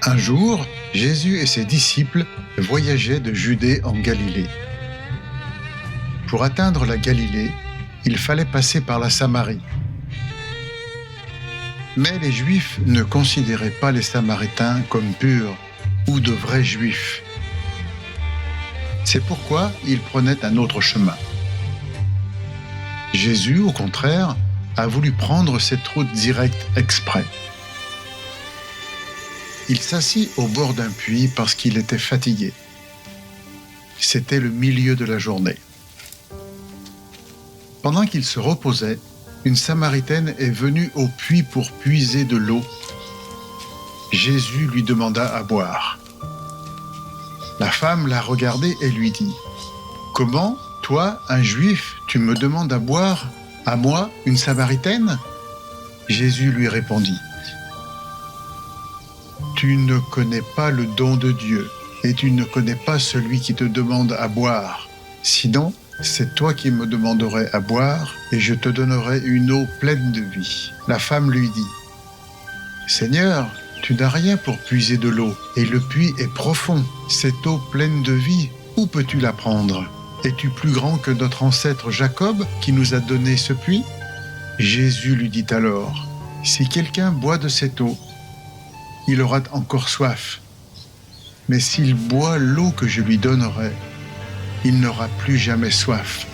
Un jour, Jésus et ses disciples voyageaient de Judée en Galilée. Pour atteindre la Galilée, il fallait passer par la Samarie. Mais les Juifs ne considéraient pas les Samaritains comme purs ou de vrais Juifs. C'est pourquoi ils prenaient un autre chemin. Jésus, au contraire, a voulu prendre cette route directe exprès. Il s'assit au bord d'un puits parce qu'il était fatigué. C'était le milieu de la journée. Pendant qu'il se reposait, une Samaritaine est venue au puits pour puiser de l'eau. Jésus lui demanda à boire. La femme l'a regardé et lui dit : « Comment, toi, un Juif, tu me demandes à boire, à moi, une Samaritaine ?» Jésus lui répondit : « Tu ne connais pas le don de Dieu, et tu ne connais pas celui qui te demande à boire. Sinon, c'est toi qui me demanderais à boire, et je te donnerai une eau pleine de vie. » La femme lui dit : « Seigneur, tu n'as rien pour puiser de l'eau, et le puits est profond. Cette eau pleine de vie, où peux-tu la prendre ? Es-tu plus grand que notre ancêtre Jacob, qui nous a donné ce puits ? » Jésus lui dit alors : « Si quelqu'un boit de cette eau, il aura encore soif. Mais s'il boit l'eau que je lui donnerai, il n'aura plus jamais soif.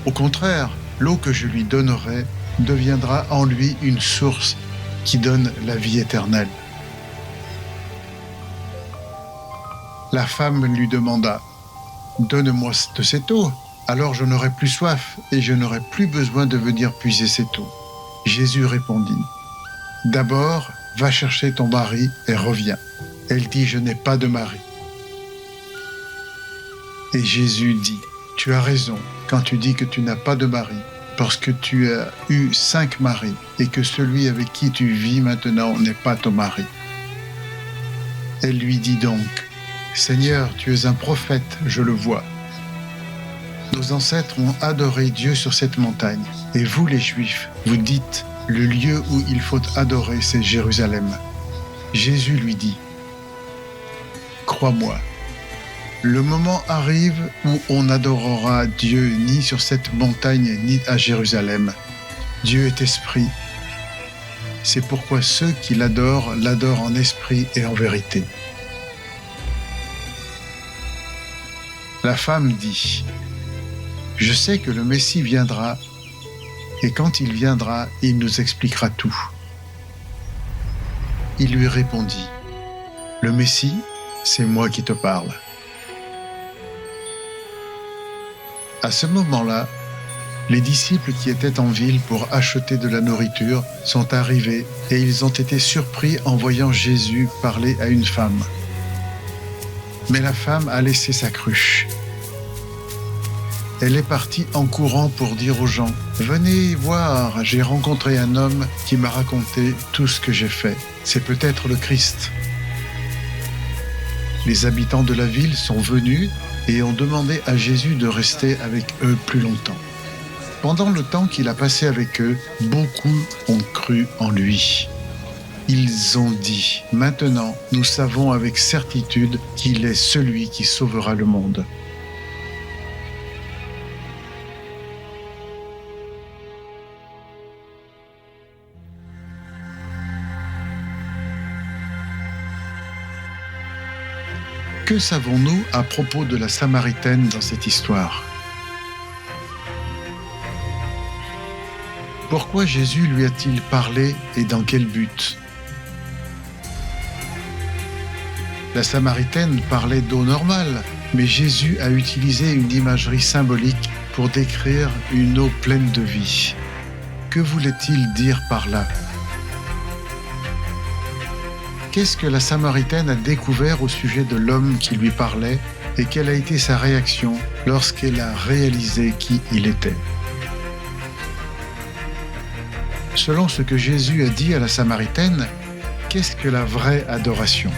Au contraire, l'eau que je lui donnerai deviendra en lui une source qui donne la vie éternelle. » La femme lui demanda : « Donne-moi de cette eau, alors je n'aurai plus soif et je n'aurai plus besoin de venir puiser cette eau. » Jésus répondit : « D'abord, va chercher ton mari et reviens. » Elle dit : « Je n'ai pas de mari. » Et Jésus dit : « Tu as raison quand tu dis que tu n'as pas de mari, parce que tu as eu 5 maris, et que celui avec qui tu vis maintenant n'est pas ton mari. » Elle lui dit donc : « Seigneur, tu es un prophète, je le vois. Nos ancêtres ont adoré Dieu sur cette montagne, et vous les Juifs, vous dites : le lieu où il faut adorer, c'est Jérusalem. » Jésus lui dit : « Crois-moi, le moment arrive où on n'adorera Dieu ni sur cette montagne ni à Jérusalem. Dieu est esprit. C'est pourquoi ceux qui l'adorent en esprit et en vérité. » La femme dit : « Je sais que le Messie viendra, et quand il viendra, il nous expliquera tout. » Il lui répondit : « Le Messie, c'est moi qui te parle. » À ce moment-là, les disciples qui étaient en ville pour acheter de la nourriture sont arrivés et ils ont été surpris en voyant Jésus parler à une femme. Mais la femme a laissé sa cruche. Elle est partie en courant pour dire aux gens : « Venez voir, j'ai rencontré un homme qui m'a raconté tout ce que j'ai fait. C'est peut-être le Christ. » Les habitants de la ville sont venus et ont demandé à Jésus de rester avec eux plus longtemps. Pendant le temps qu'il a passé avec eux, beaucoup ont cru en lui. Ils ont dit : « Maintenant, nous savons avec certitude qu'il est celui qui sauvera le monde. » Que savons-nous à propos de la Samaritaine dans cette histoire ? Pourquoi Jésus lui a-t-il parlé et dans quel but ? La Samaritaine parlait d'eau normale, mais Jésus a utilisé une imagerie symbolique pour décrire une eau pleine de vie. Que voulait-il dire par là ? Qu'est-ce que la Samaritaine a découvert au sujet de l'homme qui lui parlait et quelle a été sa réaction lorsqu'elle a réalisé qui il était ? Selon ce que Jésus a dit à la Samaritaine, qu'est-ce que la vraie adoration ?